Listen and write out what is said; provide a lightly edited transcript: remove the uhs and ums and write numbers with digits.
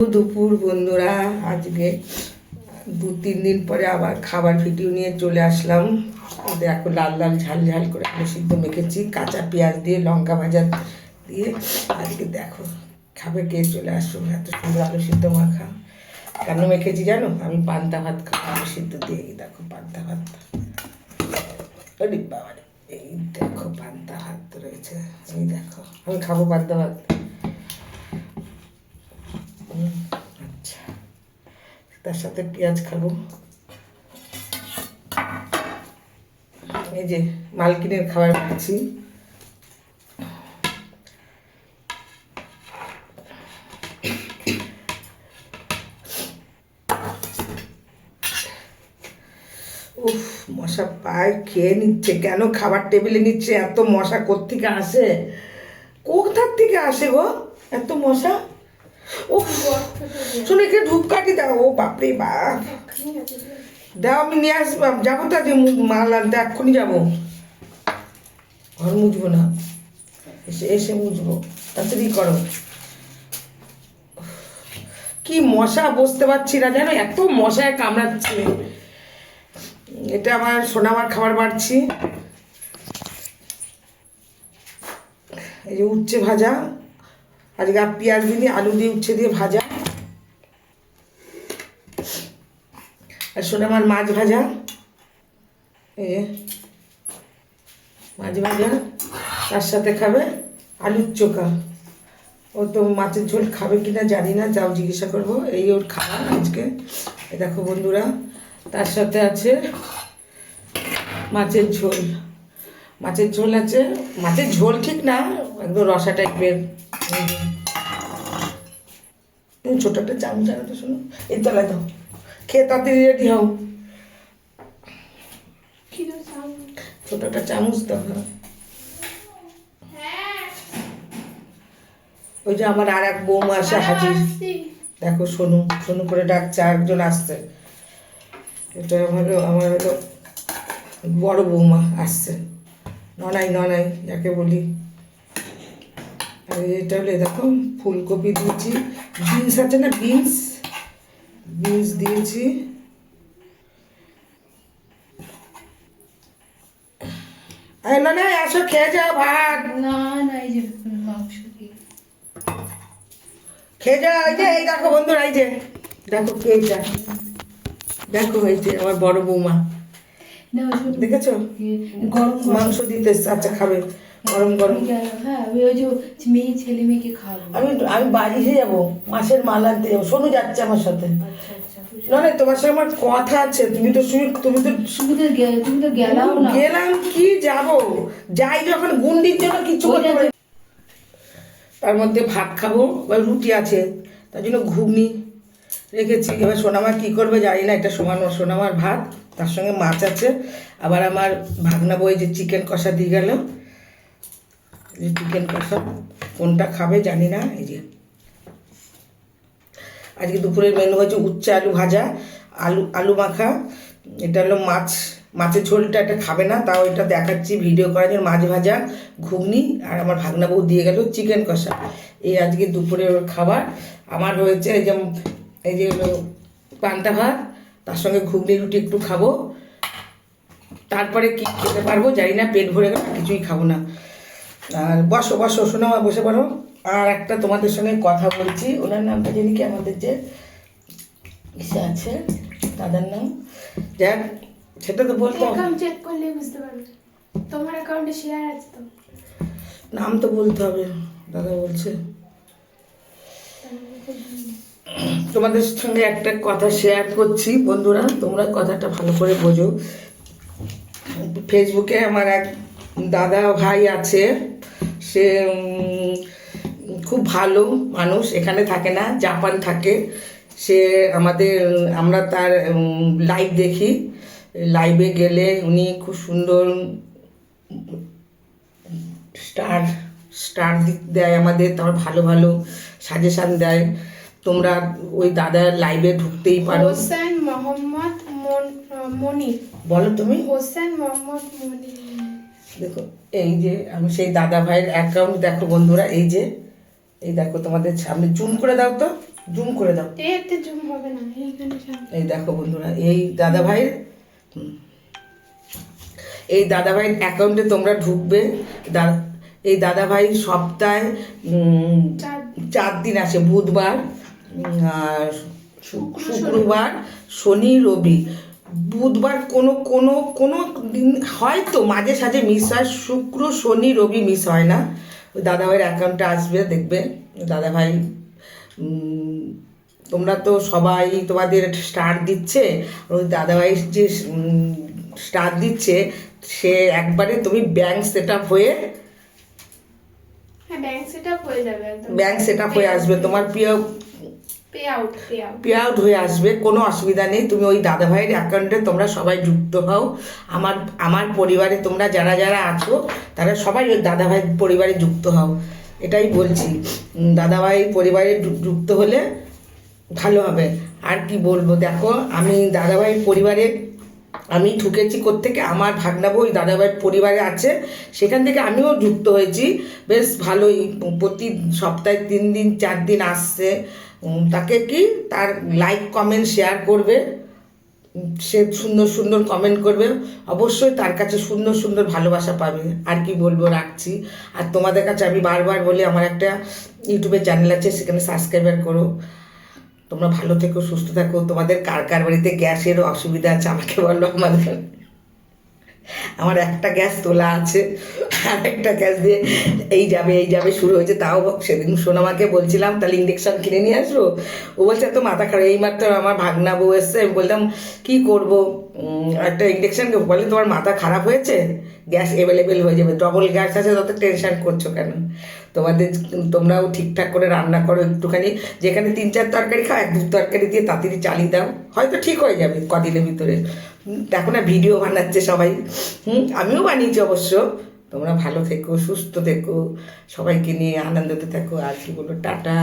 দুপুর বন্ধুরা, আজকে 2-3 দিন পরে আবার খাবার ভিডিও নিয়ে চলে আসলাম। দেখো লাল লাল ঝাল ঝাল করে আলু সিদ্ধ মেখেছি কাঁচা পেঁয়াজ দিয়ে, লঙ্কা ভাজা দিয়ে। আজকে দেখো খাবে কে, চলে আসো। এত সুন্দর আলু সিদ্ধ মাখা কেন মেখেছি জানো? আমি পান্তা ভাত খাবো আলু সিদ্ধ দিয়ে। এই দেখো পান্তা ভাত, বাবা এই দেখো পান্তা ভাত রয়েছে। এই দেখো আমি খাবো পান্তা ভাত। আচ্ছা, তার সাথে পেঁয়াজ খাবো। এই যে মালকিনের খাবার খাচ্ছি। উফ, মশা পায় খেয়ে নিচ্ছে। কেন খাবার টেবিলে নিচ্ছে? এত মশা কোত্থেকে আসে? কোথার থেকে আসে গো এত মশা? উফ, শুনে এখানে ধূপকাঠি দাও। ও বাপরে বাপ, দাও আমি নিয়ে আসবো। যাবো তো আজকে মাল আনতে, এক্ষুনি যাবো। ঘর মুছবো না, এসে এসে মুছবো। তাড়াতাড়ি করো। কি মশা, বসতে পারছি না জানো, এত মশায় কামড়াচ্ছে। এটা আমার সোনামার খাবার বাড়ছি। এই যে উচ্ছে ভাজা, আজকে পেঁয়াজ দিয়ে আলু দিয়ে উচ্ছে দিয়ে ভাজা। আর সোনামার মাছ ভাজা, এই যে মাছ ভাজা। তার সাথে খাবে আলুর চোখা। ও তো মাছের ঝোল খাবে কিনা জানি না, যাও জিজ্ঞাসা করবো। এই ওর খাবার আজকে। এই দেখো বন্ধুরা, তার সাথে আছে মাছের ঝোল। মাছের ঝোল আছে, মাছের ঝোল ঠিক না, একদম রসা টাইপের। ছোট একটা চামচ আনো তো, শোনো এই তলায় দাও। খেয়ে তাড়াতাড়ি রেডি হও। ছোট একটা চামচ দাও। ওই যে আমার আর এক বৌমা আসে হাজির। দেখো শোনো শোনো করে ডাকছে, আরেকজন আসছে। এটা হলো আমার বড় বৌমা আসছে, ননাই ননাই যাকে বলি। আর এটা হলে দেখো ফুলকপি দিয়েছি, বিনস আছে না, বিনস বিনস দিয়েছি। আরে না আসো খেয়ে যাও ভাত। না না, এই যে মাংস খেয়ে যাও। এই যে এই দেখো বন্ধুরা, এই যে দেখো কে এটা, দেখো এই যে আমার বড় বৌমা। দেখেছো গরম মাংস দিতে। আচ্ছা খাবে গরম গরম। হ্যাঁ, ওই যে মেয়ে ছেলে মেয়েকে খাওয়াবো। আমি বাড়ি যাবো, মাছের মাল আনতে যাবো। সোনু যাচ্ছে আমার সাথে। আচ্ছা আচ্ছা, না না, তোমার সাথে আমার কথা আছে। তুমি তো তুমি তো গেলাও না। গেলাম কি যাবো, যাই যখন গুন্ডির জন্য কিছু করতে পারি। তার মধ্যে ভাত খাবো, বা রুটি আছে, তার জন্য ঘুগনি রেখেছি। এবার সোনামা কী করবে জানি না। এটা সোনামার ভাত, তার সঙ্গে মাছ আছে। আবার আমার ভাগনা বই যে চিকেন কষা দিয়ে গেল, চিকেন কষা কোনটা খাবে জানি না। এই যে আজকে দুপুরের মেনু হচ্ছে উচ্ছে আলু ভাজা, আলু মাখা। এটা হলো মাছের ঝোলটা এটা খাবে না, তাও এটা দেখাচ্ছি ভিডিও করার জন্য। মাছ ভাজা, ঘুগনি, আর আমার ভাগনা বউ দিয়ে গেল চিকেন কষা। এই আজকে দুপুরের খাবার আমার হয়েছে। এই যে পান্তা ভাত, তার সঙ্গে ঘুগনি রুটি একটু খাবো। তারপরে কি খেতে পারবো জানি না, পেট ভরে গেল কিছুই খাবো না। আর বসো বসো শোনো, বসে পড়ো। আর একটা তোমাদের সঙ্গে কথা বলছি, ওনার নামটা জানি কি, আমাদের যে ইসে আছে দাদার নাম, যাক সেটা তো বলতে হবে। অ্যাকাউন্ট চেক করলে বুঝতে পারবে, তোমার অ্যাকাউন্টে শেয়ার আছে তো। নাম তো বলতে হবে, দাদা বলছে। তোমাদের সঙ্গে একটা কথা শেয়ার করছি বন্ধুরা, তোমরা কথাটা ভালো করে বোঝো। ফেসবুকে আমার এক দাদা ভাই আছে, সে খুব ভালো মানুষ, এখানে থাকে না, জাপান থাকে। সে আমরা তার লাইভ দেখি। লাইভে গেলে উনি খুব সুন্দর স্টার দেয় আমাদের, তারপর ভালো ভালো সাজেশান দেয়। তোমরা ওই দাদার লাইভে ঢুকতেই পারো। হোসেন মোহাম্মদ মনির, বলো তুমি। হোসেন মোহাম্মদ মনির। দেখো এই যে আমি সেই দাদা ভাইয়ের অ্যাকাউন্ট, দেখো বন্ধুরা, এই যে এই দেখো তোমাদের সামনে জুম করে দাও তো, জুম করে দাও। এতে জুম হবে না, এইখানে সামনে। এই দেখো বন্ধুরা, এই দাদা ভাইয়ের অ্যাকাউন্টে তোমরা ঢুকবে। এই দাদা ভাই সপ্তাহে 4 দিন আসে, বুধবার আর শুক্রবার, শনি, রবি। বুধবার কোনো কোনো কোনো দিন হয়তো মাঝে সাঝে মিস হয়, শুক্র, শনি, রবি মিস হয় না। ওই দাদাভাইয়ের অ্যাকাউন্টে আসবে, দেখবে দাদাভাই। তোমরা তো সবাই তোমাদের স্টার দিচ্ছে, ওই দাদাভাই যে স্টার দিচ্ছে সে একবারে তুমি ব্যাংক সেট আপ হয়ে হ্যাঁ, ব্যাংক সেটআপ হয়ে যাবে একদম। ব্যাংক সেট আপ হয়ে আসবে, তোমার পে আউট পে আউট হয়ে আসবে, কোনো অসুবিধা নেই। তুমি ওই দাদাভাইয়ের অ্যাকাউন্টে তোমরা সবাই যুক্ত হও। আমার পরিবারে তোমরা যারা যারা আছো তারা সবাই ওই দাদাভাই পরিবারে যুক্ত হও, এটাই বলছি। দাদাভাই পরিবারে যুক্ত হলে ভালো হবে। আর কি বলবো, দেখো আমি দাদাভাই পরিবারে আমি ঠুকেছি কোত্থেকে, আমার ভাগনাবু ওই দাদাভাইয়ের পরিবারে আছে, সেখান থেকে আমিও যুক্ত হয়েছি। বেশ ভালোই, প্রতি সপ্তাহে 3 দিন 4 দিন আসছে। তাকে কি তার লাইক কমেন্ট শেয়ার করবে, সে সুন্দর সুন্দর কমেন্ট করবে, অবশ্যই তার কাছে সুন্দর সুন্দর ভালোবাসা পাবে। আর কি বলবো, রাখছি। আর তোমাদের কাছে আমি বারবার বলি, আমার একটা ইউটিউবে চ্যানেল আছে, সেখানে সাবস্ক্রাইবার করো। তোমরা ভালো থেকো, সুস্থ থাকো। তোমাদের কার কার বাড়িতে গ্যাসের অসুবিধা আছে আমাকে বলো। আমার একটা গ্যাস তোলা আছে, আর একটা গ্যাস দিয়ে এই যাবে শুরু হয়েছে। তাও সেদিন সোনামাকে বলছিলাম তাহলে ইন্ডাকশান কিনে নিয়ে আসবো, ও বলছে এত মাথা খারাপ। এইমাত্র আমার ভাগনা বউ এসছে, আমি বললাম কি করবো, একটা ইন্ডাকশান বলে তোমার মাথা খারাপ হয়েছে, গ্যাস অ্যাভেলেবেল হয়ে যাবে, ডবল গ্যাস আছে, তত টেনশন করছো কেন? তোমরাও ঠিকঠাক করে রান্না করো একটুখানি, যেখানে 3-4 তরকারি খাও 1-2 তরকারি দিয়ে তাড়াতাড়ি চালিয়ে দাও, হয়তো ঠিক হয়ে যাবে কদিনের ভিতরে। দেখো না ভিডিও বানাচ্ছে সবাই, আমিও বানিয়েছি অবশ্য। তোমরা ভালো থেকো, সুস্থ থেকো, সবাইকে নিয়ে আনন্দতে থাকো। আর কি বলো, টাটা।